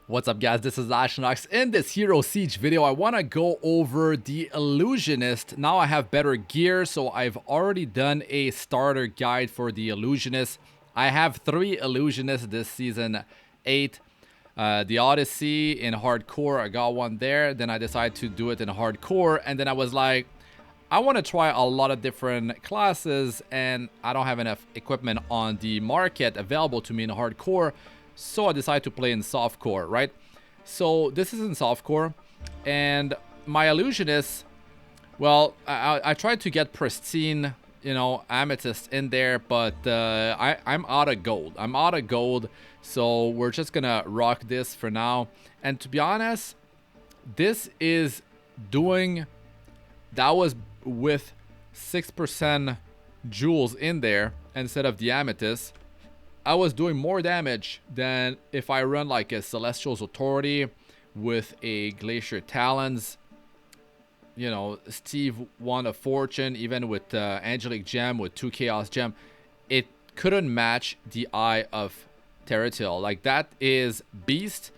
What's up, guys? This is Astranox. In this Hero Siege video, I want to go over the Illusionist. Now I have better gear, so I've already done a starter guide for the Illusionist. I have 3 Illusionists this season 8. The Odyssey in hardcore, I got one there. Then I decided to do it in hardcore, and then I was like, I want to try a lot of different classes, and I don't have enough equipment on the market available to me in hardcore. So I decided to play in softcore, right? So this is in softcore, and my Illusionist, well, I tried to get pristine, you know, amethyst in there, but I'm out of gold. I'm out of gold, so we're just gonna rock this for now. And to be honest, this is doing, that was with 6% jewels in there instead of the amethyst. I was doing more damage than if I run like a Celestial's Authority with a Glacier Talons. You know, Steve won a fortune, even with Angelic Gem, with 2 Chaos Gem. It couldn't match the Eye of Terratil. Like, that is beast.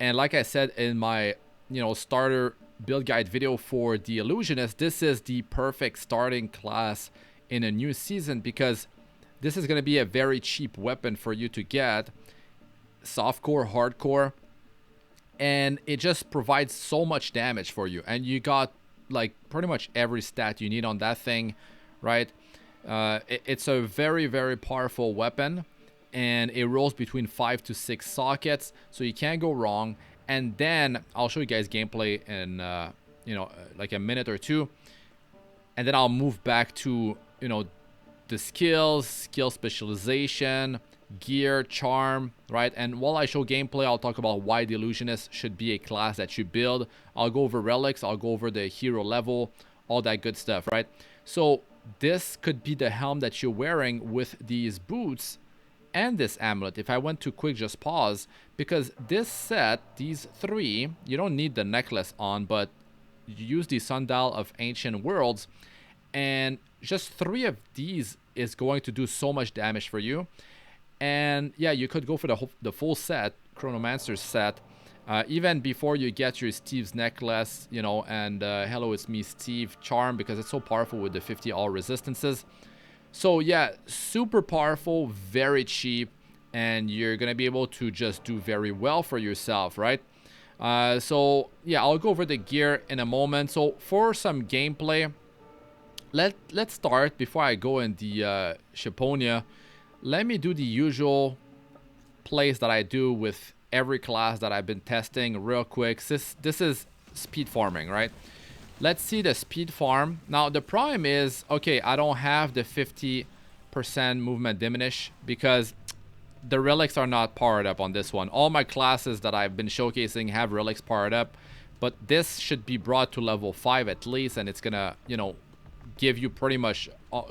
And like I said in my, you know, starter build guide video for the Illusionist, this is the perfect starting class in a new season, because this is going to be a very cheap weapon for you to get, softcore, hardcore, and it just provides so much damage for you. And you got like pretty much every stat you need on that thing, right? It's a very, very powerful weapon, and it rolls between 5 to 6 sockets, so you can't go wrong. And then I'll show you guys gameplay in you know, like a minute or two, and then I'll move back to, you know, the skill specialization, gear, charm, right? And while I show gameplay, I'll talk about why the Illusionist should be a class that you build. I'll go over relics, I'll go over the hero level, all that good stuff, right? So this could be the helm that you're wearing with these boots and this amulet. If I went too quick, just pause, because this set, these 3, you don't need the necklace on, but you use the Sundial of Ancient Worlds, and just 3 of these is going to do so much damage for you. And yeah, you could go for the full set, Chronomancer set, even before you get your Steve's necklace, you know, and hello, it's me, Steve charm, because it's so powerful with the 50 all resistances. So yeah, super powerful, very cheap, and you're gonna be able to just do very well for yourself, right? So yeah, I'll go over the gear in a moment. So for some gameplay, let's start. Before I go in the Shaponia, let me do the usual plays that I do with every class that I've been testing real quick. This is speed farming, right? Let's see the speed farm. Now the problem is, okay, I don't have the 50% movement diminish because the relics are not powered up on this one. All my classes that I've been showcasing have relics powered up, but this should be brought to level 5 at least, and it's gonna, you know, give you pretty much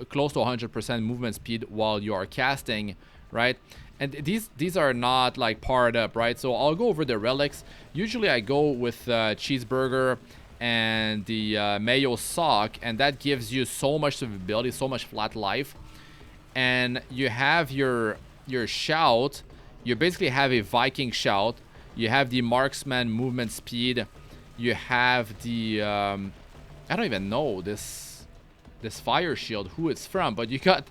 close to 100% movement speed while you are casting, right? And these are not like powered up, right? So I'll go over the relics. Usually I go with Cheeseburger and the Mayo Sock, and that gives you so much survivability, so much flat life. And you have your shout. You basically have a Viking shout. You have the marksman movement speed. You have the I don't even know this fire shield, who it's from, but you got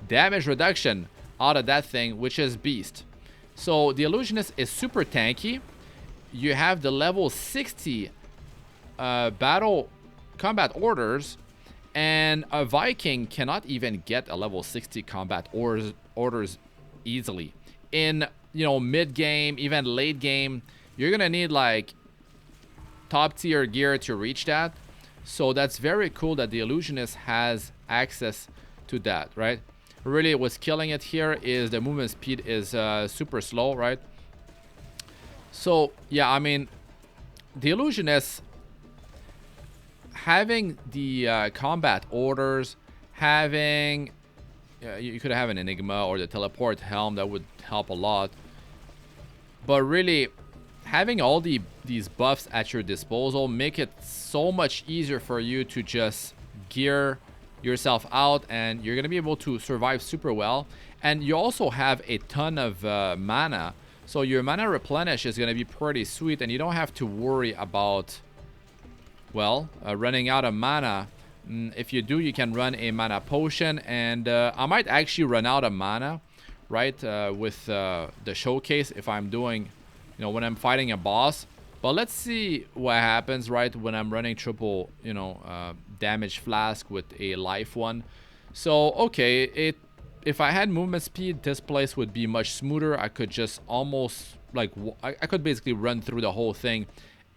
damage reduction out of that thing, which is beast. So the Illusionist is super tanky. You have the level 60 battle combat orders, and a Viking cannot even get a level 60 combat orders easily. In, you know, mid game, even late game, you're gonna need like top tier gear to reach that. So that's very cool that the Illusionist has access to that, right? Really, what's killing it here is the movement speed is super slow, right? So yeah, I mean, the Illusionist, having the combat orders, having you could have an Enigma or the teleport helm, that would help a lot. But really, having all these buffs at your disposal make it so much easier for you to just gear yourself out, and you're gonna be able to survive super well. And you also have a ton of mana So your mana replenish is going to be pretty sweet, and you don't have to worry about, well, running out of mana. If you do, you can run a mana potion, and I might actually run out of mana, right, with the showcase if I'm doing, when I'm fighting a boss. But let's see what happens, right, when I'm running triple, damage flask with a life one. So, okay, if I had movement speed, this place would be much smoother. I could just almost, like, I could basically run through the whole thing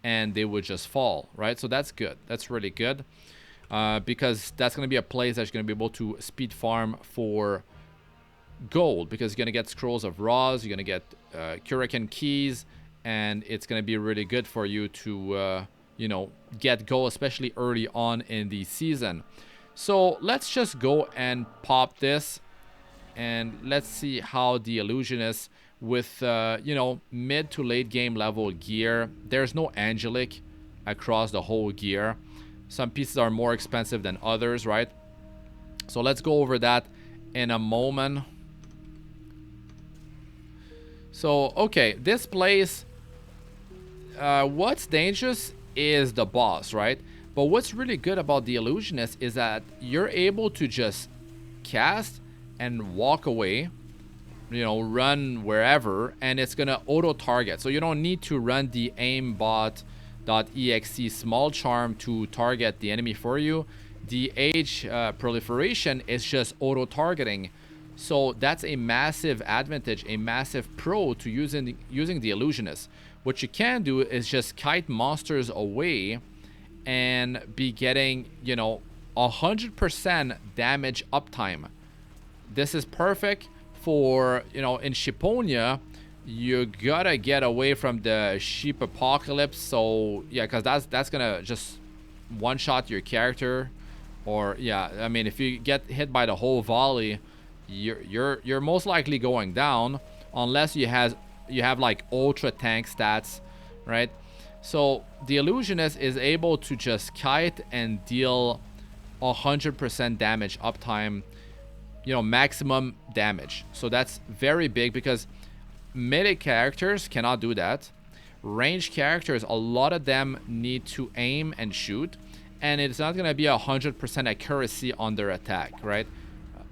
and they would just fall, right? So that's good. That's really good. Because that's going to be a place that's going to be able to speed farm for gold, because you're going to get scrolls of raws, you're going to get Kurikan keys, and it's going to be really good for you to, get gold, especially early on in the season. So let's just go and pop this, and let's see how the Illusionist with, mid to late game level gear. There's no angelic across the whole gear. Some pieces are more expensive than others, right? So let's go over that in a moment. So, okay, this place, what's dangerous is the boss, right? But what's really good about the Illusionist is that you're able to just cast and walk away, run wherever, and it's gonna auto target. So you don't need to run the aimbot.exe small charm to target the enemy for you. The Age Proliferation is just auto targeting. So that's a massive advantage, a massive pro to using the Illusionist. What you can do is just kite monsters away and be getting, 100% damage uptime. This is perfect for, in Shipponia, you gotta get away from the sheep apocalypse. So yeah, because that's gonna just one-shot your character. Or yeah, I mean, if you get hit by the whole volley, you're most likely going down, unless you have like ultra tank stats, right? So the Illusionist is able to just kite and deal 100% damage uptime, maximum damage. So that's very big, because melee characters cannot do that. Ranged characters, a lot of them need to aim and shoot, and it's not gonna be 100% accuracy on their attack, right?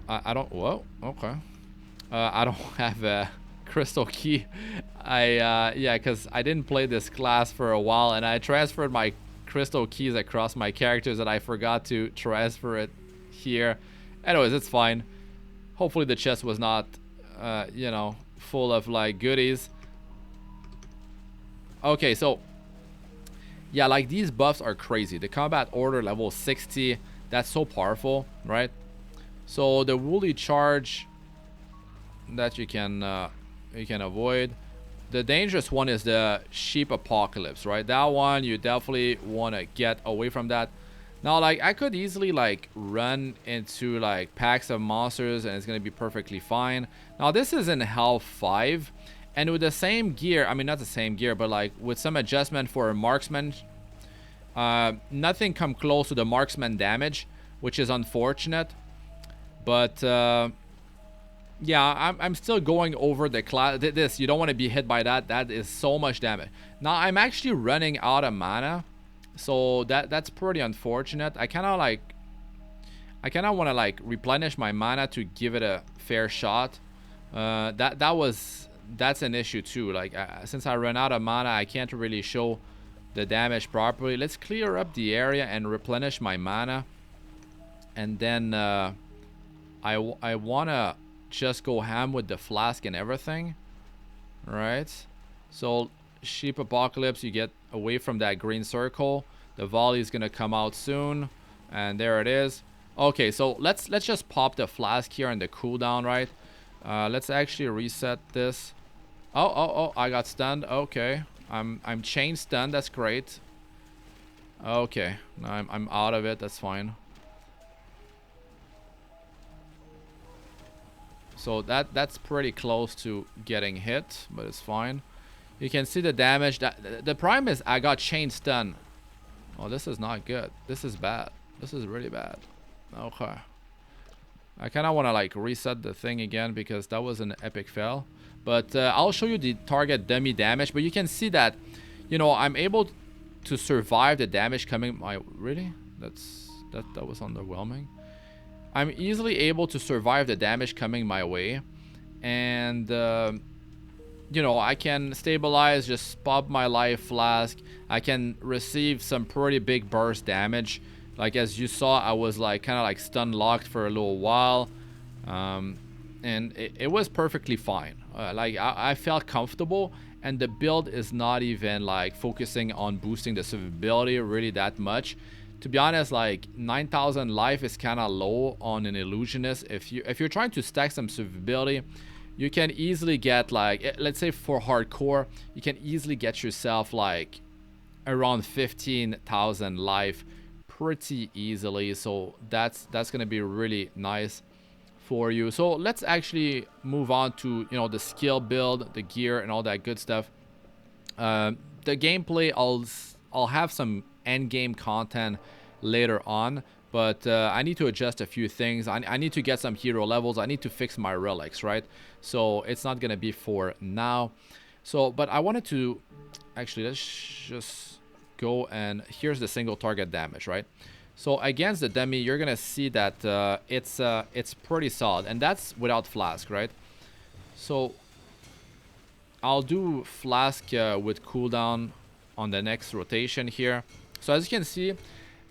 I don't. Whoa. Okay. I don't have a crystal key. Yeah, because I didn't play this class for a while, and I transferred my crystal keys across my characters, and I forgot to transfer it here. Anyways, it's fine. Hopefully the chest was not, full of like goodies. Okay, so yeah, like these buffs are crazy. The combat order level 60, that's so powerful, right? So the woolly charge that you can avoid. The dangerous one is the sheep apocalypse, right? That one you definitely want to get away from that. Now, like, I could easily like run into like packs of monsters and it's gonna be perfectly fine. Now this is in health 5, and with the same gear, I mean not the same gear, but like with some adjustment for a marksman, nothing come close to the marksman damage, which is unfortunate. But yeah, I'm still going over the class. This, you don't want to be hit by that. That is so much damage. Now I'm actually running out of mana, so that's pretty unfortunate. I kind of want to like replenish my mana to give it a fair shot. That's an issue too. Like since I ran out of mana, I can't really show the damage properly. Let's clear up the area and replenish my mana, and then I wanna just go ham with the flask and everything, right? So sheep apocalypse, you get away from that green circle. The volley is gonna come out soon, and there it is. Okay, so let's just pop the flask here and the cooldown, right? Let's actually reset this. Oh, I got stunned. Okay, I'm chain stunned. That's great. Okay, now I'm out of it. That's fine. So that's pretty close to getting hit, but it's fine. You can see the damage. The problem is I got chain stun. Oh, this is not good. This is bad. This is really bad. Okay. I kind of want to like reset the thing again because that was an epic fail. But I'll show you the target dummy damage. But you can see that, you know, I'm able to survive the damage coming my... Really? That was underwhelming. I'm easily able to survive the damage coming my way. And, you know, I can stabilize, just pop my life flask. I can receive some pretty big burst damage. Like, as you saw, I was like kind of like stun locked for a little while. And it was perfectly fine. Like, I felt comfortable, and the build is not even like focusing on boosting the survivability really that much. To be honest, like 9,000 life is kind of low on an illusionist. If you're trying to stack some survivability, you can easily get, like, let's say for hardcore, you can easily get yourself like around 15,000 life pretty easily. So that's gonna be really nice for you. So let's actually move on to, you know, the skill build, the gear, and all that good stuff. The gameplay, I'll have some end game content later on, but I need to adjust a few things. I need to get some hero levels. I need to fix my relics, right? So it's not gonna be for now. So, but I wanted to actually, let's just go, and here's the single target damage, right? So against the dummy, you're gonna see that it's pretty solid, and that's without flask, right? So I'll do flask with cooldown on the next rotation here. So as you can see,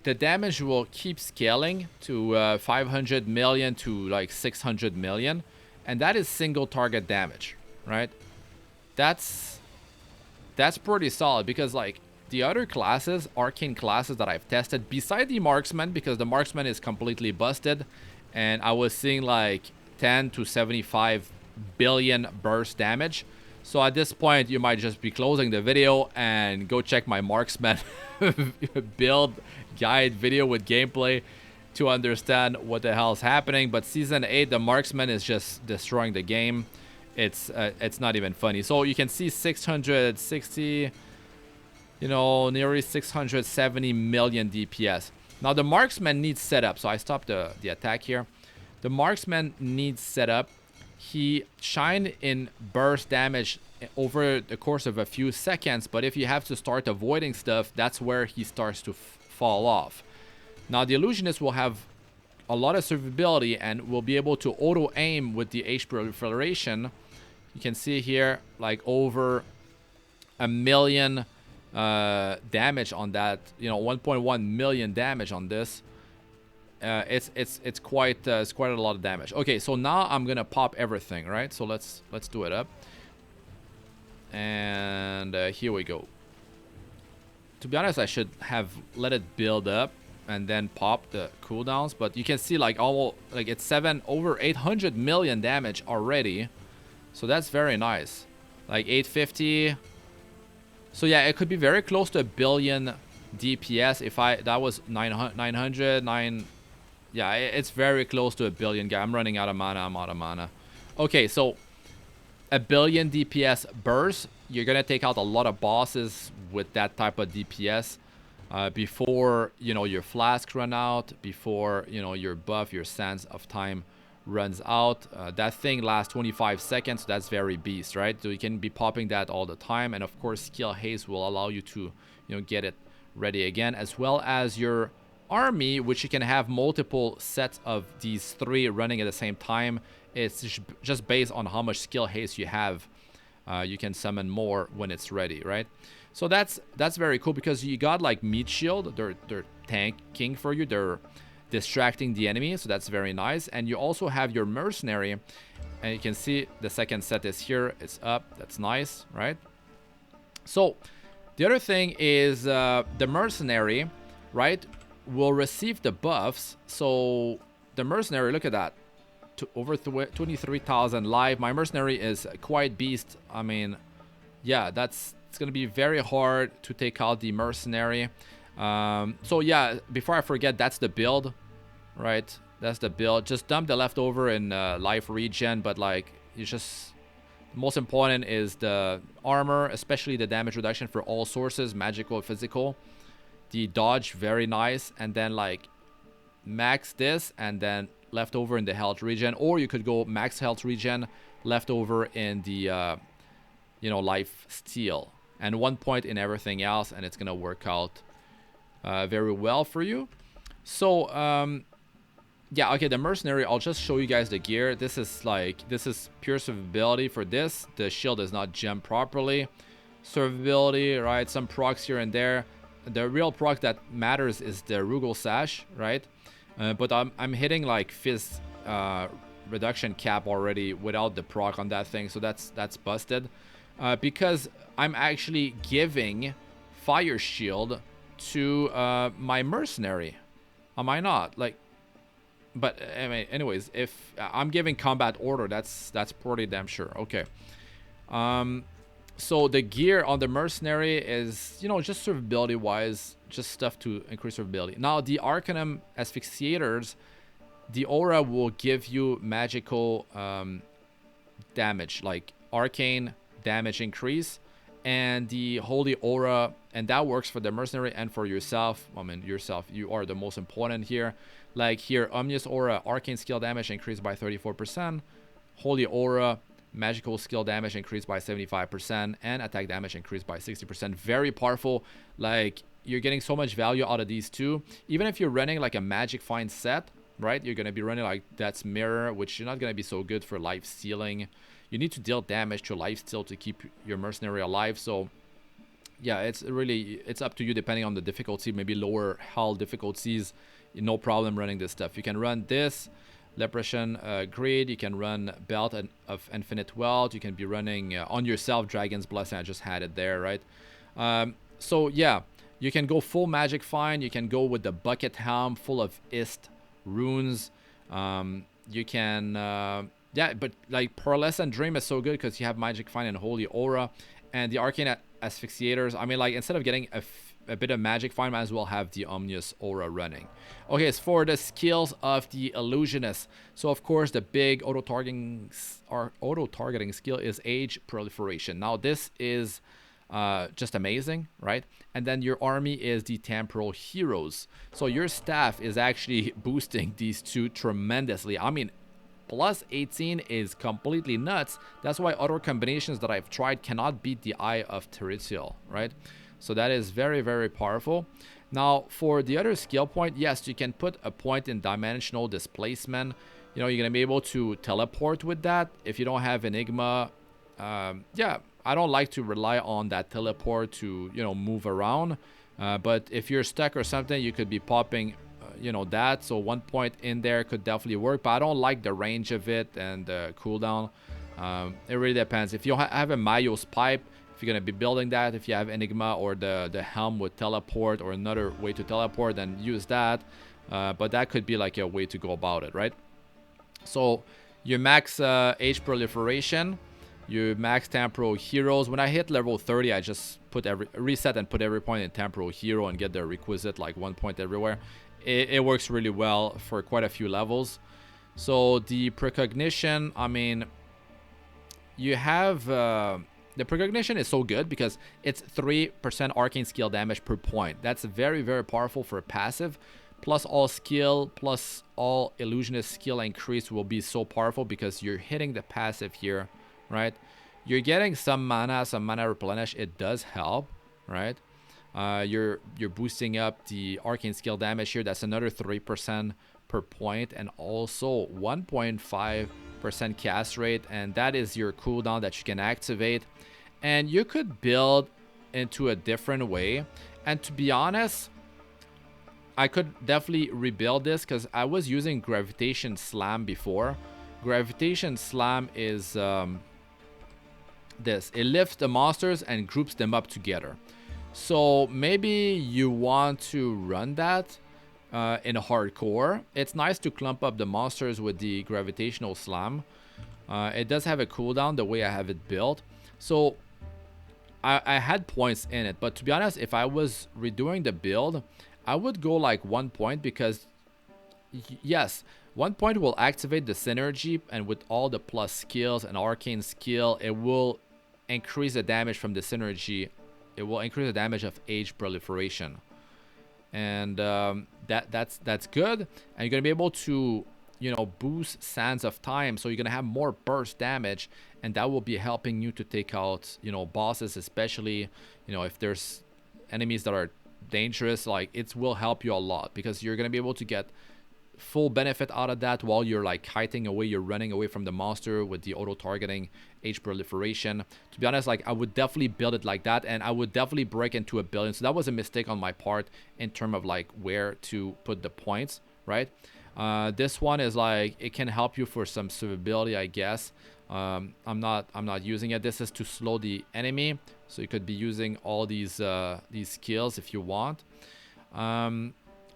the damage will keep scaling to 500 million to like 600 million, and that is single target damage, right? That's pretty solid, because like the other classes, arcane classes that I've tested, beside the marksman, because the marksman is completely busted, and I was seeing like 10 to 75 billion burst damage. So at this point, you might just be closing the video and go check my marksman build guide video with gameplay to understand what the hell is happening. But season 8, the marksman is just destroying the game. It's not even funny. So you can see 660, you know, nearly 670 million DPS. Now the marksman needs setup, so I stopped the attack here. The marksman needs setup. He shined in burst damage over the course of a few seconds, but if you have to start avoiding stuff, that's where he starts to fall off. Now the illusionist will have a lot of survivability and will be able to auto aim with the Age Proliferation. You can see here like over 1 million damage on that, you know, 1.1 million damage on this. It's quite a lot of damage. Okay, so now I'm gonna pop everything, right? So let's do it up, and here we go. To be honest, I should have let it build up and then pop the cooldowns, but you can see like almost like it's over 800 million damage already, so that's very nice. Like 850. So yeah, it could be very close to 1 billion DPS if that was 900. Yeah, it's very close to 1 billion, guy. I'm running out of mana. I'm out of mana. Okay, so 1 billion DPS burst. You're gonna take out a lot of bosses with that type of DPS before, you know, your flasks run out, before, you know, your buff, your Sands of Time runs out. That thing lasts 25 seconds. So that's very beast, right? So you can be popping that all the time, and of course skill haste will allow you to, you know, get it ready again, as well as your army, which you can have multiple sets of these 3 running at the same time. It's just based on how much skill haste you have. You can summon more when it's ready, right? So that's very cool, because you got like meat shield. They're tanking for you. They're distracting the enemy, so that's very nice. And you also have your mercenary, and you can see the second set is here. It's up. That's nice, right? So the other thing is the mercenary, right, will receive the buffs. So the mercenary, look at that, over 23,000 life. My mercenary is quite beast. I mean, yeah, it's gonna be very hard to take out the mercenary. So yeah, before I forget, that's the build, right? That's the build. Just dump the leftover in life regen, but like, you just, the most important is the armor, especially the damage reduction for all sources, magical, physical. The dodge, very nice. And then like max this, and then leftover in the health regen, or you could go max health regen left over in the you know, life steal, and 1 point in everything else, and it's gonna work out very well for you. So yeah, okay, the mercenary, I'll just show you guys the gear. This is pure survivability for this. The shield does not jump properly. Survivability, right? Some procs here and there. The real proc that matters is the Rugal Sash, right? But I'm hitting like Fizz reduction cap already without the proc on that thing, so that's busted. Because I'm actually giving Fire Shield to my mercenary. Am I not? Like, but I mean, anyways, if I'm giving combat order, that's pretty damn sure. Okay. So the gear on the mercenary is, you know, just survivability wise, just stuff to increase survivability. Now the Arcanum asphyxiators, the aura will give you magical damage, like arcane damage increase, and the holy aura, and that works for the mercenary and for yourself. I mean, yourself, you are the most important here. Like here, Omnious Aura, arcane skill damage increased by 34%, holy aura, magical skill damage increased by 75%, and attack damage increased by 60%. Very powerful. Like, you're getting so much value out of these two. Even if you're running like a magic find set, right, you're gonna be running like that's mirror, which you're not gonna be so good for life stealing. You need to deal damage to life steal to keep your mercenary alive. So yeah, it's up to you depending on the difficulty. Maybe lower hell difficulties, no problem running this stuff. You can run this Lepression Greed, you can run Belt of Infinite Wealth, you can be running on yourself Dragon's Blessing. I just had it there, right? So yeah, you can go full magic find, you can go with the bucket helm full of Ist runes. You can yeah, but like Pearlescent Dream is so good because you have magic find and holy aura, and the arcane asphyxiators. I mean, like, instead of getting a bit of magic find, might as well have the Omnious Aura running. Okay, it's for the skills of the Illusionist. So of course the big auto-targeting skill is Age Proliferation. Now this is just amazing, right? And then your army is the Temporal Heroes. So your staff is actually boosting these two tremendously. I mean, plus 18 is completely nuts. That's why other combinations that I've tried cannot beat the Eye of Teritial, right? So that is very, very powerful. Now for the other skill point, yes, you can put a point in dimensional displacement. You know, you're gonna be able to teleport with that. If you don't have Enigma, yeah, I don't like to rely on that teleport to, you know, move around. But if you're stuck or something, you could be popping you know, that. So 1 point in there could definitely work, but I don't like the range of it and the cooldown. It really depends. If you have a Mayo's Pipe, if you're going to be building that, if you have Enigma or the Helm with teleport or another way to teleport, then use that. But that could be like a way to go about it, right? So you max Age Proliferation, you max Temporal Heroes. When I hit level 30, I just put reset and put every point in Temporal Hero and get the requisite like 1 point everywhere. It works really well for quite a few levels. So the Precognition, I mean, you have the Precognition is so good because it's 3% arcane skill damage per point. That's very, very powerful for a passive. Plus all skill, plus all illusionist skill increase will be so powerful because you're hitting the passive here, right? You're getting some mana replenish. It does help, right? You're boosting up the arcane skill damage here. That's another 3% per point, and also 1.5% cast rate, and that is your cooldown that you can activate. And you could build into a different way, and to be honest, I could definitely rebuild this because I was using Gravitation Slam before. Gravitation Slam is this. It lifts the monsters and groups them up together. So maybe you want to run that in hardcore. It's nice to clump up the monsters with the Gravitational Slam. It does have a cooldown the way I have it built. So I had points in it. But to be honest, if I was redoing the build, I would go like 1 point because, yes, 1 point will activate the synergy, and with all the plus skills and arcane skill, it will increase the damage from the synergy. It will increase the damage of Age Proliferation, and that's good. And you're gonna be able to you know, boost Sands of Time, so you're gonna have more burst damage, and that will be helping you to take out, you know, bosses, especially, you know, if there's enemies that are dangerous. Like, it will help you a lot because you're gonna be able to get full benefit out of that while you're like kiting away, you're running away from the monster with the auto targeting Age Proliferation. To be honest, like, I would definitely build it like that, and I would definitely break into a billion. So that was a mistake on my part in terms of like where to put the points, right? This one is like, it can help you for some survivability, I guess. I'm not using it. This is to slow the enemy, so you could be using all these skills if you want.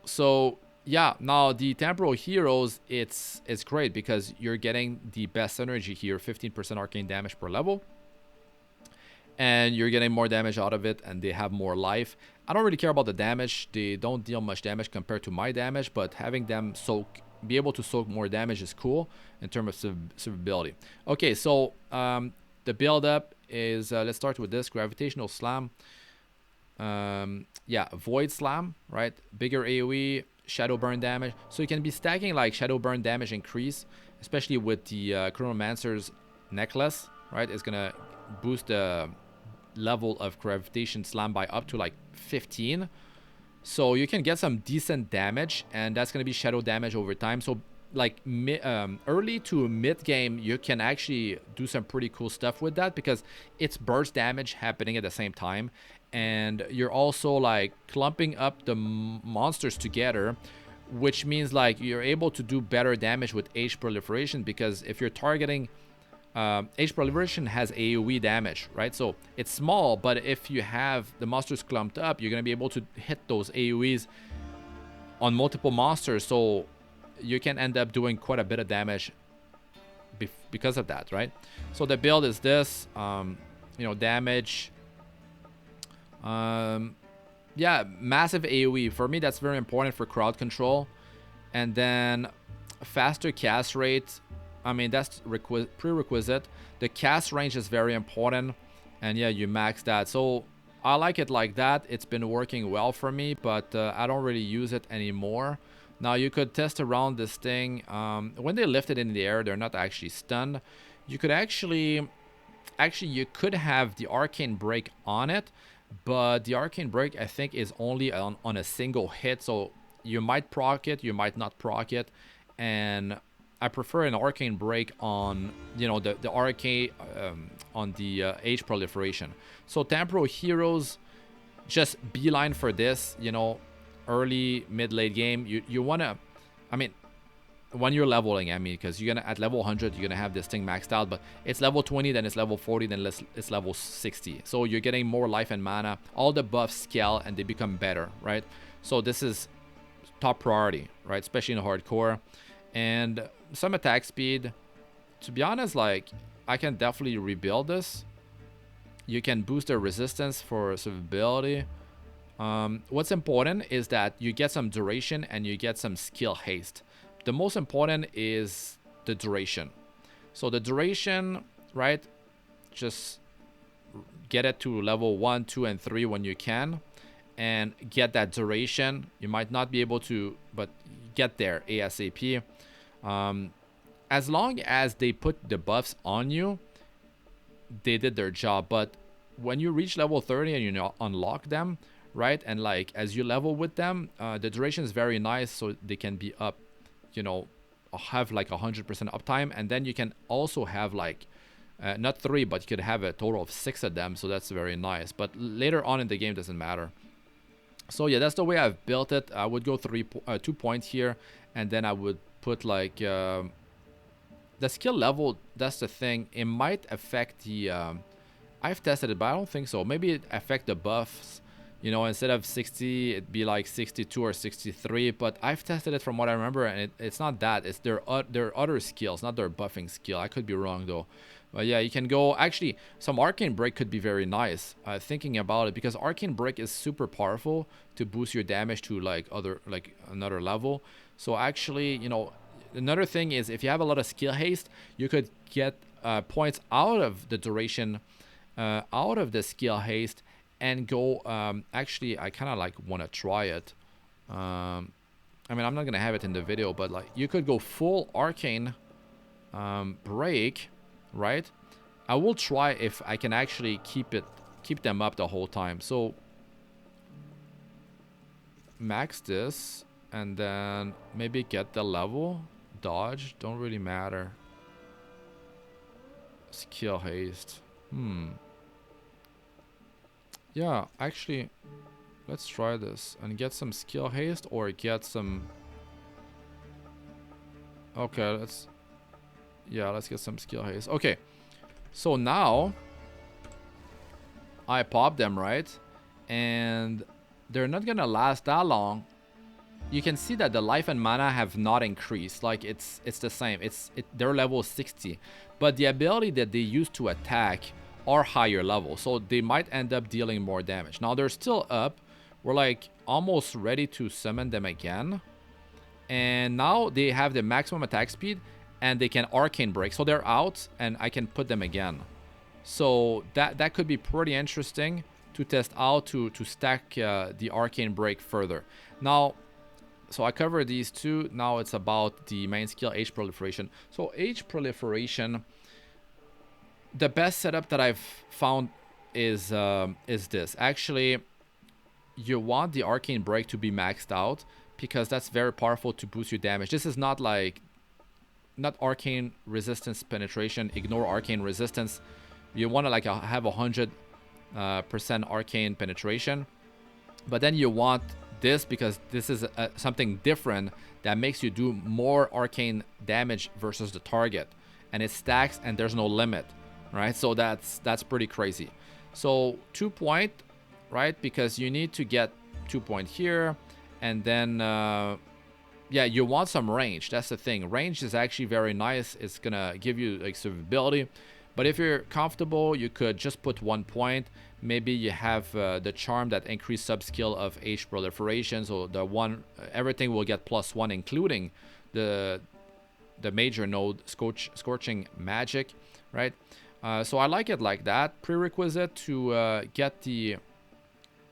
So yeah, now the temporal heroes, it's great because you're getting the best energy here, 15% arcane damage per level, and you're getting more damage out of it, and they have more life. I don't really care about the damage. They don't deal much damage compared to my damage, but having them be able to soak more damage is cool in terms of survivability. Okay, so the build up is, let's start with this gravitational slam. Yeah, void slam, right? Bigger AoE, shadow burn damage, so you can be stacking like shadow burn damage increase, especially with the chronomancer's necklace, right? It's gonna boost the level of gravitation slam by up to like 15, so you can get some decent damage, and that's gonna be shadow damage over time. So like early to mid game, you can actually do some pretty cool stuff with that because it's burst damage happening at the same time, and you're also like clumping up the monsters together, which means like you're able to do better damage with Age Proliferation, because if you're targeting Age Proliferation has AoE damage, right? So it's small, but if you have the monsters clumped up, you're going to be able to hit those AoEs on multiple monsters, so you can end up doing quite a bit of damage because of that, right? So the build is this, you know, damage, yeah, massive AoE. For me, that's very important for crowd control. And then faster cast rate, I mean, that's prerequisite. The cast range is very important, and yeah, you max that. So I like it like that. It's been working well for me, but I don't really use it anymore. Now you could test around this thing. When they lift it in the air, they're not actually stunned. You could actually you could have the arcane break on it, but the arcane break, I think, is only on a single hit, so you might proc it, you might not proc it, and I prefer an arcane break on, you know, the arcane on the Age Proliferation. So temporal heroes, just beeline for this, you know, early, mid, late game. You wanna, I mean, when you're leveling, I mean, because you're gonna, at level 100 you're gonna have this thing maxed out, but it's level 20, then it's level 40, then it's level 60, so you're getting more life and mana. All the buffs scale and they become better, right? So this is top priority, right? Especially in hardcore. And some attack speed, to be honest, like, I can definitely rebuild this. You can boost their resistance for survivability. What's important is that you get some duration and you get some skill haste. The most important is the duration. So the duration, right, just get it to level 1, 2, and 3 when you can, and get that duration. You might not be able to, but get there ASAP. As long as they put the buffs on you, they did their job. But when you reach level 30 and you unlock them, right, and like as you level with them, the duration is very nice, so they can be up, you know, have like 100% uptime, and then you can also have like not 3, but you could have a total of 6 of them, so that's very nice. But later on in the game, doesn't matter. So yeah, that's the way I've built it. I would go 2 points here, and then I would put like the skill level. That's the thing, it might affect the I've tested it, but I don't think so. Maybe it affect the buffs, you know, instead of 60 it'd be like 62 or 63, but I've tested it from what I remember, and it's not that. It's their other skills, not their buffing skill. I could be wrong though. But yeah, you can go, actually some arcane break could be very nice, thinking about it, because arcane break is super powerful to boost your damage to like another level. So actually, you know, another thing is, if you have a lot of skill haste, you could get points out of the duration, out of the skill haste, and go, actually I kind of like want to try it. I mean, I'm not gonna have it in the video, but like you could go full arcane break, right? I will try if I can actually keep them up the whole time. So max this and then maybe get the level. Dodge, don't really matter. Skill haste. Yeah, actually, let's try this and get some skill haste or get some. Okay, let's get some skill haste. Okay, so now I pop them, right? And they're not gonna last that long. You can see that the life and mana have not increased. Like it's the same. Their level is 60, but the ability that they use to attack are higher level, so they might end up dealing more damage. Now they're still up. We're like almost ready to summon them again, and now they have the maximum attack speed and they can arcane break, so they're out and I can put them again. So that could be pretty interesting to test out to stack the arcane break further. Now, so I covered these two. Now it's about the main skill, Age Proliferation. So Age Proliferation, the best setup that I've found is this. Actually, you want the arcane break to be maxed out because that's very powerful to boost your damage. This is not arcane resistance penetration. Ignore arcane resistance. You want to like have 100% arcane penetration, but then you want this because this is something different that makes you do more arcane damage versus the target, and it stacks and there's no limit, right? So that's pretty crazy. So 2 point, right? Because you need to get 2 point here, and then yeah, you want some range. That's the thing. Range is actually very nice. It's gonna give you like survivability. But if you're comfortable, you could just put 1 point. Maybe you have the charm that increase sub-skill of Age Proliferation. So the one, everything will get +1, including the major node Scorching Magic, right? So I like it like that. Prerequisite to get the...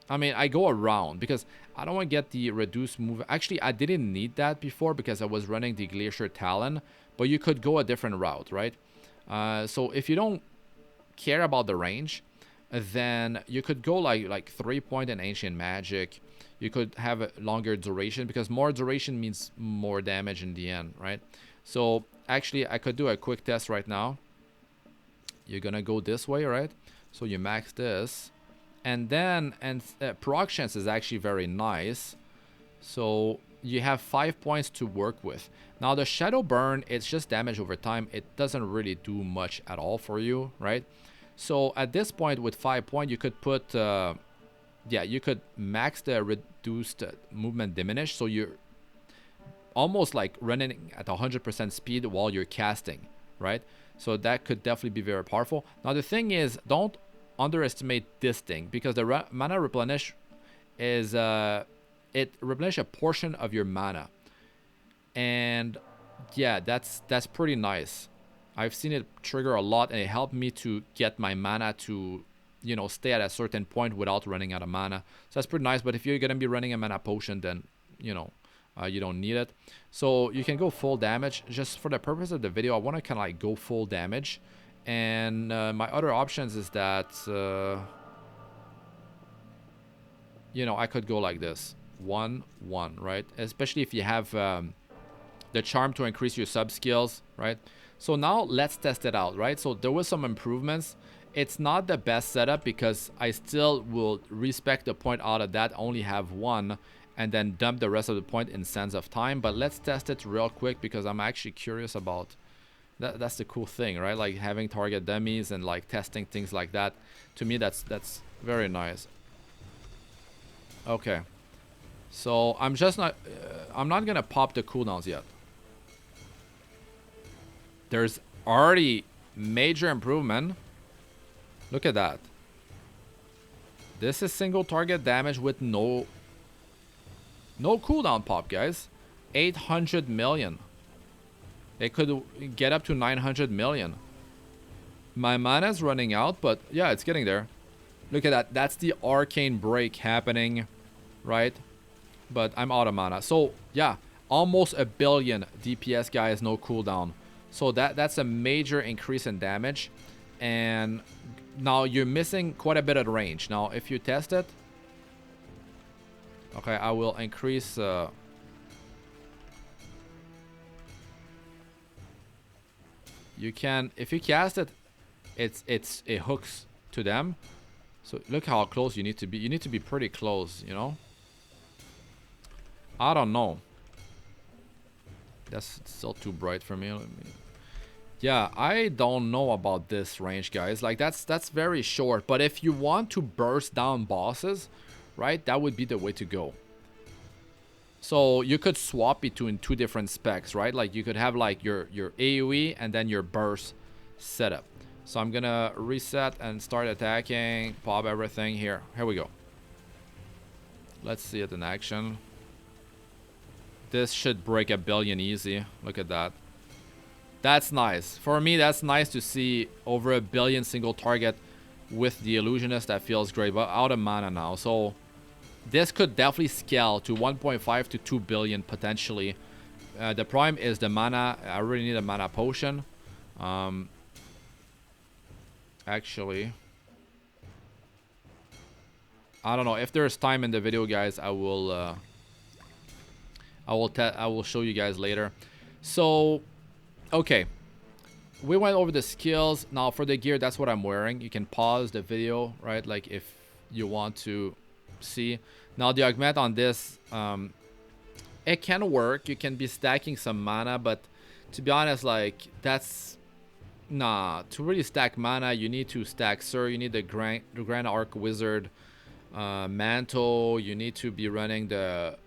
I mean, I go around because I don't want to get the reduced move. Actually, I didn't need that before because I was running the Glacier Talon. But you could go a different route, right? So if you don't care about the range, then you could go like 3 point in Ancient Magic. You could have a longer duration because more duration means more damage in the end, right? So actually, I could do a quick test right now. You're gonna go this way, right? So you max this, and then proc chance is actually very nice. So you have 5 points to work with. Now the Shadow Burn, it's just damage over time. It doesn't really do much at all for you, right? So at this point with 5 points, you could put, yeah, you could max the reduced movement diminish. So you're almost like running at 100% speed while you're casting, right? So that could definitely be very powerful. Now the thing is, don't underestimate this thing because the mana replenish is it replenishes a portion of your mana, and yeah, that's pretty nice. I've seen it trigger a lot, and it helped me to get my mana to, you know, stay at a certain point without running out of mana. So that's pretty nice. But if you're gonna be running a mana potion, then you know you don't need it. So you can go full damage. Just for the purpose of the video, I want to kind of like go full damage. And my other options is that you know, I could go like this 1-1, right? Especially if you have the charm to increase your sub skills, right? So now let's test it out, right? So there was some improvements. It's not the best setup because I still will respec the point out of that, only have 1, and then dump the rest of the point in Sands of Time. But let's test it real quick because I'm actually curious about that. That's the cool thing, right? Like having target dummies and like testing things like that. To me, that's very nice. Okay, so I'm not gonna pop the cooldowns yet. There's already major improvement. Look at that. This is single target damage with no cooldown pop, guys. 800 million. It could get up to 900 million. My mana is running out, but yeah, it's getting there. Look at that. That's the arcane break happening, right? but I'm out of mana. So yeah, almost a billion DPS, guys, no cooldown. So that's a major increase in damage. And now you're missing quite a bit of range. Now if you test it, okay, I will increase you can, if you cast it, it hooks to them. So look how close you need to be. You need to be pretty close, you know. I don't know. That's still too bright for me. Yeah, I don't know about this range, guys. Like that's very short. But if you want to burst down bosses, right, that would be the way to go. So you could swap between two different specs, right? Like you could have like your AoE and then your burst setup. So I'm gonna reset and start attacking, pop everything here. Here we go. Let's see it in action. This should break a billion easy. Look at that. That's nice. For me, that's nice to see over a billion single target with the Illusionist. That feels great, but out of mana now. So this could definitely scale to 1.5 to 2 billion potentially. The prime is the mana. I really need a mana potion. Actually, I don't know if there's time in the video, guys. I will show you guys later. So, okay, we went over the skills. Now for the gear, that's what I'm wearing. You can pause the video, right? Like if you want to see. Now the augment on this, it can work. You can be stacking some mana, but to be honest, like that's nah. To really stack mana, you need to stack Sir. You need the Grand Arc Wizard mantle. You need to be running the.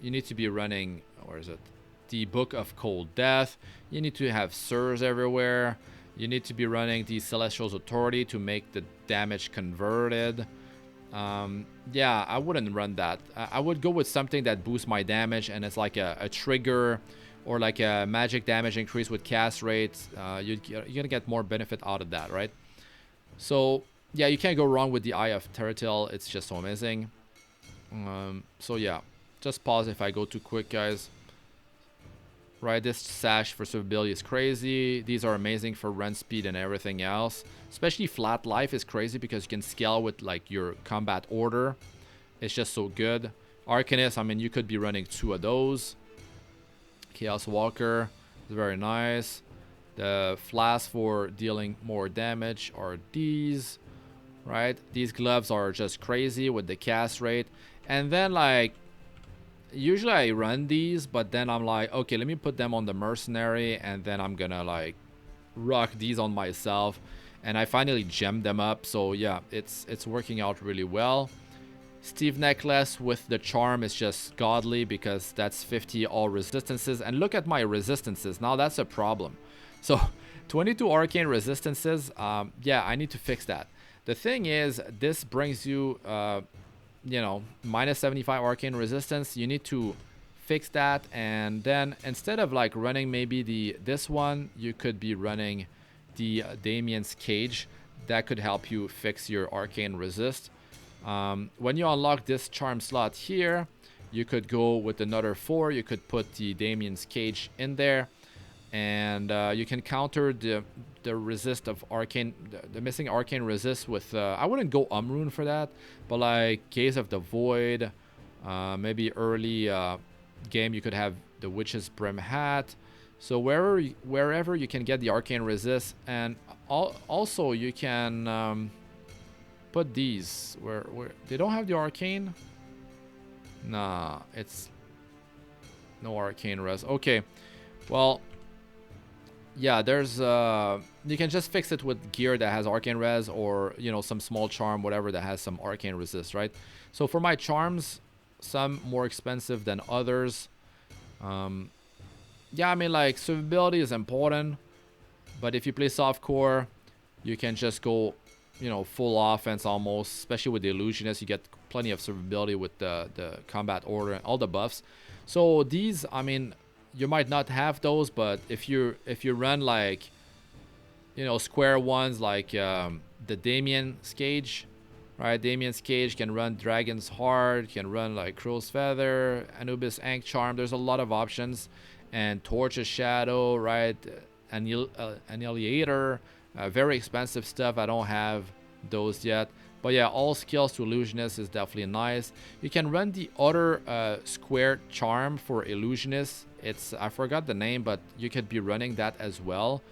You need to be running. Where is it? The Book of Cold Death. You need to have Sirs everywhere. You need to be running the Celestial's Authority to make the damage converted. Yeah, I wouldn't run that. I would go with something that boosts my damage, and it's like a trigger or like a magic damage increase with cast rates. You're gonna get more benefit out of that, right? So yeah, you can't go wrong with the Eye of Terratil. It's just so amazing. So yeah, just pause if I go too quick, guys. Right, this sash for survivability is crazy. These are amazing for run speed and everything else. Especially flat life is crazy because you can scale with like your combat order. It's just so good. Arcanist, I mean, you could be running 2 of those. Chaos Walker is very nice. The flasks for dealing more damage are these, right? These gloves are just crazy with the cast rate. And then like, usually I run these, but then I'm like, okay, let me put them on the mercenary, and then I'm gonna like rock these on myself, and I finally gemmed them up. So yeah, it's working out really well. Steve necklace with the charm is just godly because that's 50 all resistances, and look at my resistances. Now that's a problem. So 22 arcane resistances. Yeah, I need to fix that. The thing is, this brings you you know, minus 75 arcane resistance. You need to fix that, and then instead of like running maybe this one, you could be running the Damien's Cage. That could help you fix your arcane resist. When you unlock this charm slot here, you could go with another 4. You could put the Damien's Cage in there, and you can counter the resist of arcane, the missing arcane resist with I wouldn't go Rune for that, but like Gaze of the Void, maybe early game you could have the Witch's Brim Hat. So wherever you can get the arcane resist, and also you can put these where they don't have the arcane. Nah, it's no arcane res. Okay, well, yeah, there's you can just fix it with gear that has arcane res, or you know, some small charm, whatever, that has some arcane resist, right? So for my charms, some more expensive than others. Yeah, I mean, like, survivability is important, but if you play softcore, you can just go, you know, full offense almost. Especially with the Illusionist, you get plenty of survivability with the combat order and all the buffs. So these, I mean, you might not have those, but if you run like, you know, square ones like the Damien's Cage, right? Damien's Cage can run Dragon's Heart, can run like Crow's Feather, Anubis Ankh Charm. There's a lot of options. And Torch's Shadow, right? Annihilator, very expensive stuff. I don't have those yet. But yeah, all skills to Illusionist is definitely nice. You can run the other square charm for Illusionist. I forgot the name, but you could be running that as well.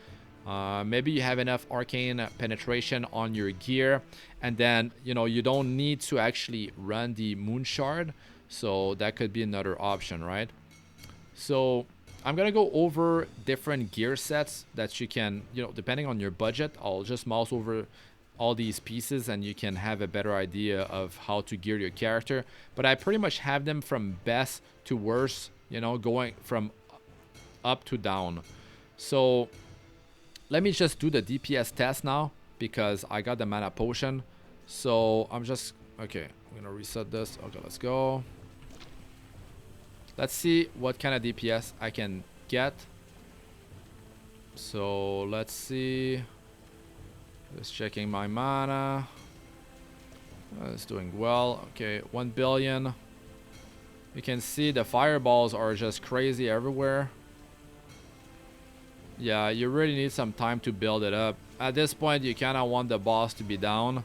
Maybe you have enough arcane penetration on your gear, and then you don't need to actually run the moon shard, so that could be another option, right? So I'm gonna go over different gear sets that you can, depending on your budget. I'll just mouse over all these pieces and you can have a better idea of how to gear your character. But I pretty much have them from best to worst, going from up to down. So let me just do the DPS test now because I got the mana potion. So I'm okay, I'm gonna reset this. Okay, let's go. Let's see what kind of DPS I can get. So let's see. Just checking my mana. It's doing well. Okay, 1 billion. You can see the fireballs are just crazy everywhere. Yeah, you really need some time to build it up. At this point, you kind of want the boss to be down.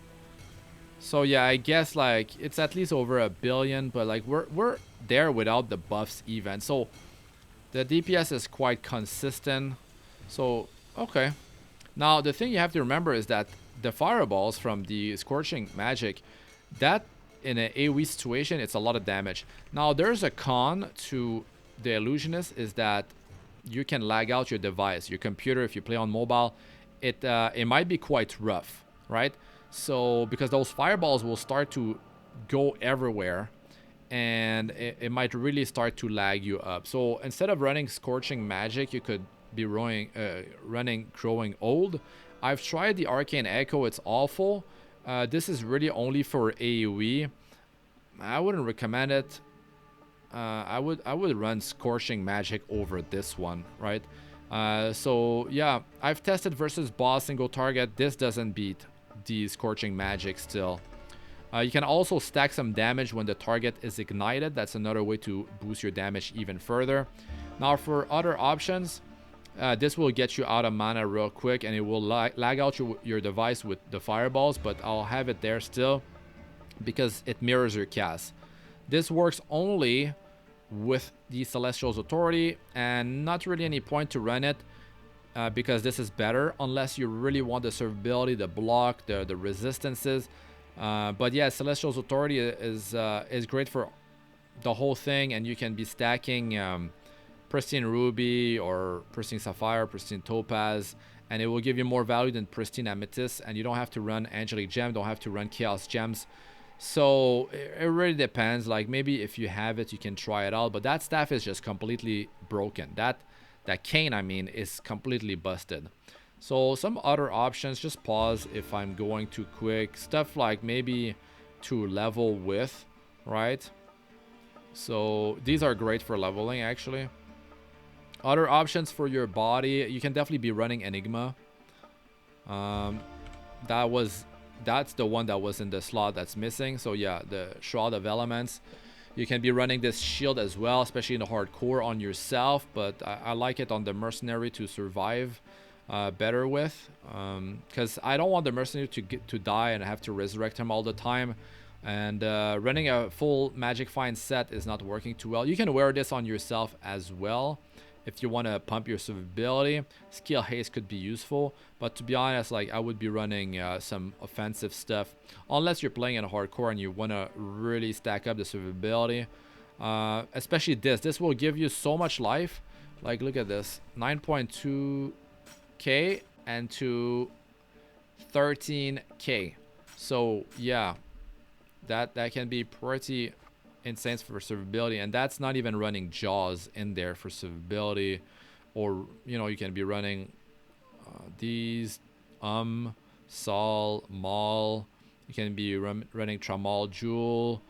So yeah, I guess like it's at least over 1 billion, but like we're there without the buffs even. So the DPS is quite consistent. So okay. Now the thing you have to remember is that the fireballs from the scorching magic, that in an AoE situation, it's a lot of damage. Now there's a con to the Illusionist is that you can lag out your device, your computer. If you play on mobile, it might be quite rough, right? So because those fireballs will start to go everywhere, and it might really start to lag you up. So instead of running scorching magic, you could be running growing old. I've tried the arcane echo. It's awful. This is really only for AoE. I wouldn't recommend it. I would run scorching magic over this one, right? So yeah, I've tested versus boss single target. This doesn't beat the scorching magic still. You can also stack some damage when the target is ignited. That's another way to boost your damage even further. Now for other options, this will get you out of mana real quick, and it will lag out your device with the fireballs, but I'll have it there still because it mirrors your cast. This works only with the Celestial's Authority, and not really any point to run it because this is better unless you really want the survivability, the block, the resistances. But yeah, Celestial's Authority is great for the whole thing, and you can be stacking Pristine Ruby or Pristine Sapphire, Pristine Topaz, and it will give you more value than Pristine Amethyst, and you don't have to run Angelic Gem, don't have to run Chaos Gems. So it really depends. Like maybe if you have it, you can try it out, but that staff is just completely broken. That cane, I mean, is completely busted. So some other options, just pause if I'm going too quick. Stuff like maybe to level with, right? So these are great for leveling actually. Other options for your body, you can definitely be running Enigma. That's the one that was in the slot that's missing. So yeah, the Shroud of Elements. You can be running this shield as well, especially in the hardcore on yourself, but I like it on the mercenary to survive better with, because I don't want the mercenary to die and have to resurrect him all the time. And running a full Magic Find set is not working too well. You can wear this on yourself as well if you want to pump your survivability. Skill haste could be useful, but to be honest, like I would be running some offensive stuff unless you're playing in hardcore and you want to really stack up the survivability. Especially this will give you so much life. Like look at this, 9.2k and to 13k. So yeah, that can be pretty insane for survivability, and that's not even running Jaws in there for survivability. Or you can be running these Sol, Maul. You can be running Tramal, Jewel.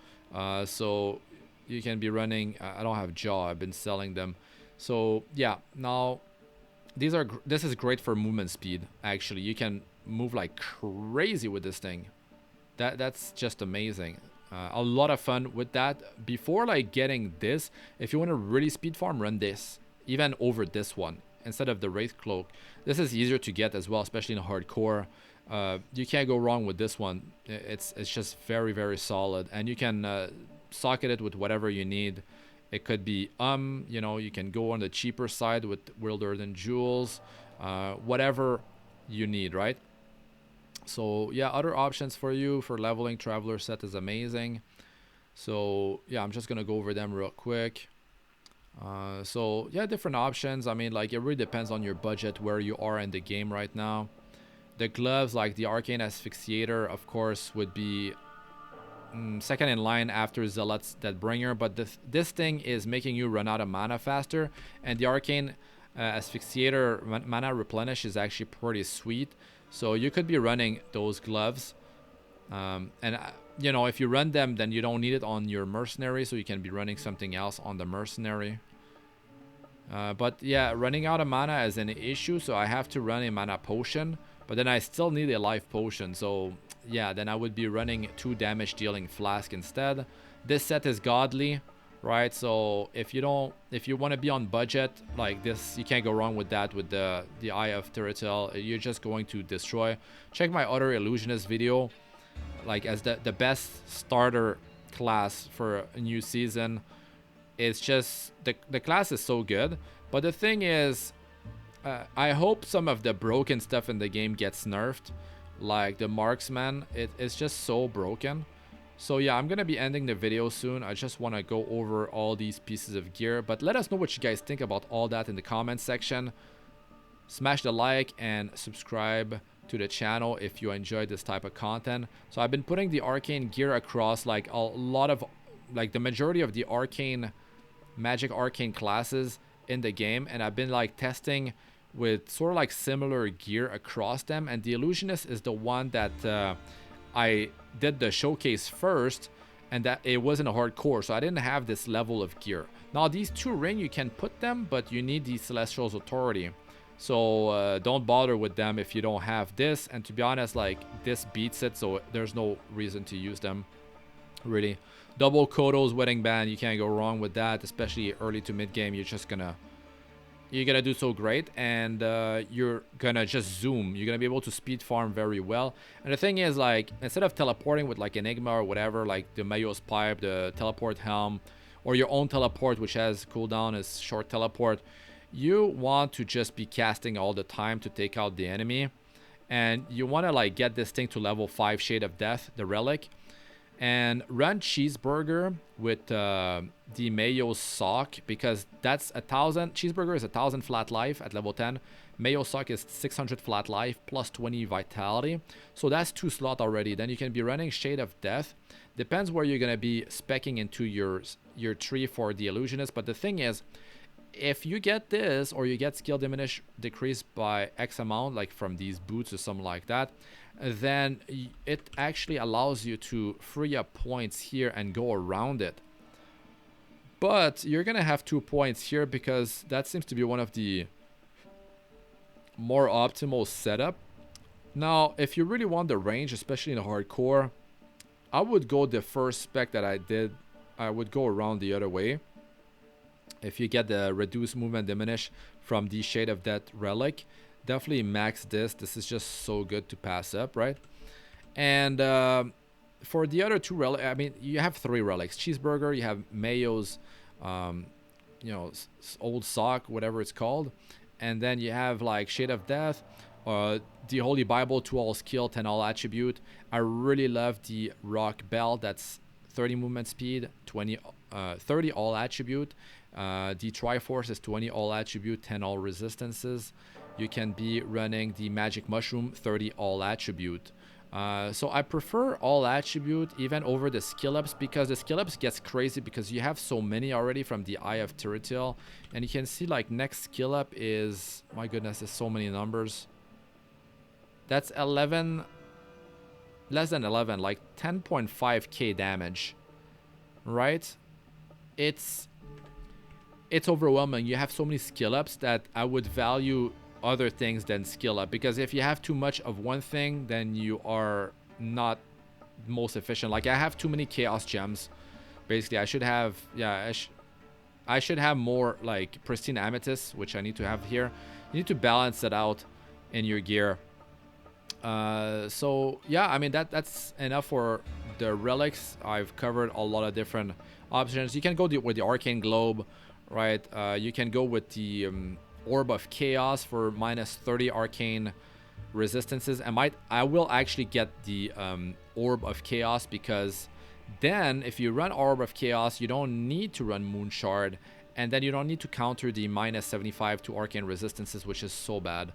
So you can be running I don't have Jaw, I've been selling them. So yeah, now this is great for movement speed. Actually, you can move like crazy with this thing. That's just amazing. A lot of fun with that. Before like getting this, if you want to really speed farm, run this even over this one instead of the Wraith Cloak. This is easier to get as well, especially in hardcore. You can't go wrong with this one. It's just very, very solid, and you can socket it with whatever you need. It could be you know, you can go on the cheaper side with Wilder than Jewels, whatever you need, right? So yeah, other options for you for leveling. Traveler set is amazing. So yeah, I'm just gonna go over them real quick. So yeah, different options. I mean, like, it really depends on your budget, where you are in the game right now. The gloves, like the Arcane Asphyxiator, of course, would be second in line after Zealot's Deathbringer, but this thing is making you run out of mana faster, and the Arcane Asphyxiator mana replenish is actually pretty sweet. So you could be running those gloves, and you know, if you run them, then you don't need it on your mercenary, so you can be running something else on the mercenary. But yeah, running out of mana is an issue, so I have to run a mana potion, but then I still need a life potion. So yeah, then I would be running 2 damage dealing flask instead. This set is godly, right? So if you want to be on budget like this, you can't go wrong with that. With the Eye of Tiritel, you're just going to destroy. Check my other illusionist video, like, as the best starter class for a new season. It's just the class is so good, but the thing is, I hope some of the broken stuff in the game gets nerfed, like the marksman. It's just so broken. So yeah, I'm gonna be ending the video soon. I just want to go over all these pieces of gear, but let us know what you guys think about all that in the comment section. Smash the like and subscribe to the channel if you enjoyed this type of content. So I've been putting the arcane gear across like a lot of, like, the majority of the arcane magic arcane classes in the game, and I've been like testing with sort of like similar gear across them, and the illusionist is the one that I did the showcase first, and that it wasn't a hardcore, so I didn't have this level of gear. Now these 2 ring, you can put them, but you need the Celestial's Authority, so don't bother with them if you don't have this. And to be honest, like, this beats it, so there's no reason to use them really. Double Kodo's Wedding Band, you can't go wrong with that, especially early to mid game. You're gonna do so great, and you're gonna just zoom. You're gonna be able to speed farm very well. And the thing is, like, instead of teleporting with like Enigma or whatever, like the Mayo's Pipe, the Teleport Helm, or your own teleport, which has cooldown as short teleport, you want to just be casting all the time to take out the enemy, and you want to like get this thing to level 5 Shade of Death, the relic, and run Cheeseburger with the Mayo's Sock, because that's 1,000. Cheeseburger is 1,000 flat life at level 10. Mayo Sock is 600 flat life plus 20 vitality, so that's 2 slot already. Then you can be running Shade of Death. Depends where you're gonna be specking into your tree for the illusionist, but the thing is, if you get this, or you get skill diminish decreased by X amount, like from these boots or something like that, then it actually allows you to free up points here and go around it. But you're gonna have 2 points here, because that seems to be one of the more optimal setup. Now, if you really want the range, especially in the hardcore, I would go the first spec that I did. I would go around the other way. If you get the reduced movement diminish from the Shade of Death relic, definitely max this. This is just so good to pass up, right? And for the other 2 relics, I mean, you have 3 relics. Cheeseburger, you have Mayo's, you know, old sock, whatever it's called. And then you have like Shade of Death, the Holy Bible, 2 all skill, 10 all attribute. I really love the Rock Bell. That's 30 movement speed, 30 all attribute. The Triforce is 20 all attribute, 10 all resistances. You can be running the Magic Mushroom, 30 all attribute. So I prefer all attribute even over the skill ups, because the skill ups gets crazy because you have so many already from the Eye of Tiritel. And you can see like next skill up is, my goodness, there's so many numbers. That's 11, less than 11, like 10.5k damage, right? It's overwhelming. You have so many skill ups that I would value other things than skill up, because if you have too much of one thing, then you are not most efficient. Like, I have too many chaos gems. Basically, I should have, yeah, I should have more like pristine amethyst, which I need to have here. You need to balance it out in your gear. So yeah, I mean that's enough for the relics. I've covered a lot of different options. You can go with the arcane globe, right? You can go with the orb of chaos for minus 30 arcane resistances. I will actually get the orb of chaos, because then if you run orb of chaos, you don't need to run moon shard, and then you don't need to counter the minus 75 to arcane resistances, which is so bad.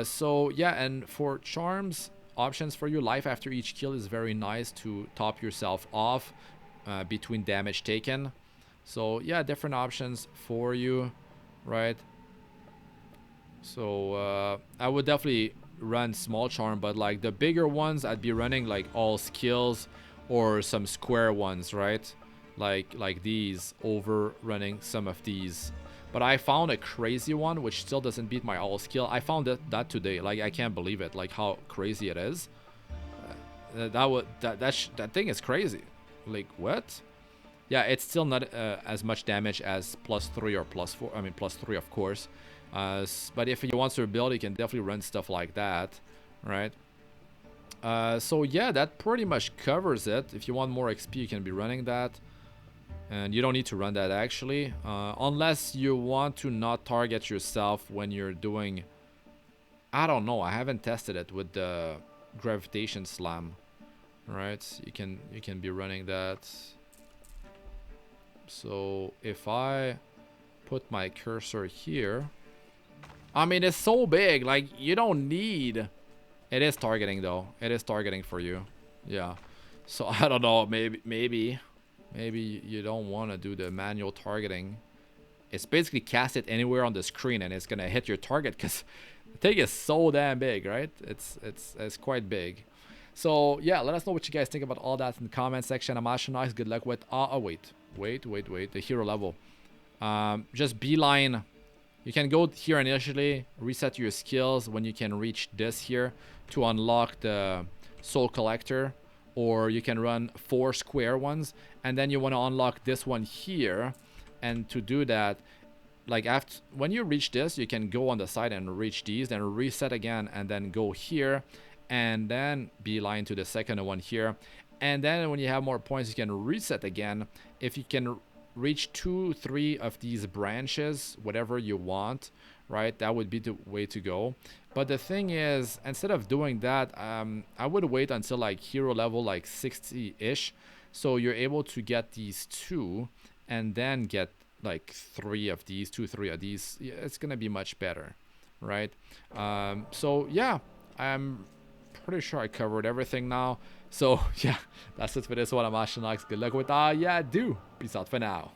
So yeah, and for charms options for your life after each kill is very nice to top yourself off between damage taken. So yeah, different options for you, right? So I would definitely run small charm, but like the bigger ones, I'd be running like all skills or some square ones, right? Like these, over running some of these. But I found a crazy one which still doesn't beat my all skill. I found that today. Like, I can't believe it, like how crazy it is. That thing is crazy. Like, what? Yeah, it's still not as much damage as +3 or +4. I mean, +3 of course. But if you want to build, you can definitely run stuff like that, right? So yeah, that pretty much covers it. If you want more XP, you can be running that. And you don't need to run that actually, unless you want to not target yourself when you're doing, I don't know, I haven't tested it with the gravitation slam, right? You can be running that. So if I put my cursor here, I mean, it's so big, like you don't need, it is targeting though, it is targeting for you, yeah. So I don't know, maybe you don't want to do the manual targeting. It's basically cast it anywhere on the screen and it's gonna hit your target, because the thing is so damn big, right? It's quite big. So yeah, let us know what you guys think about all that in the comment section. I'm Astranox. Good luck with wait, the hero level. Just beeline. You can go here initially, reset your skills when you can reach this here to unlock the soul collector. Or you can run 4 square ones, and then you want to unlock this one here. And to do that, like when you reach this, you can go on the side and reach these, then reset again, and then go here, and then beeline to the second one here. And then when you have more points, you can reset again. If you can reach 2, 3 of these branches, whatever you want, right, that would be the way to go. But the thing is, instead of doing that, I would wait until like hero level like 60-ish, so you're able to get these 2 and then get like 3 of these, 2, 3 of these. Yeah, it's gonna be much better, right? So yeah, I'm pretty sure I covered everything now. So yeah, that's it for this one. I'm Astranox. Good luck with all yeah do. Peace out for now.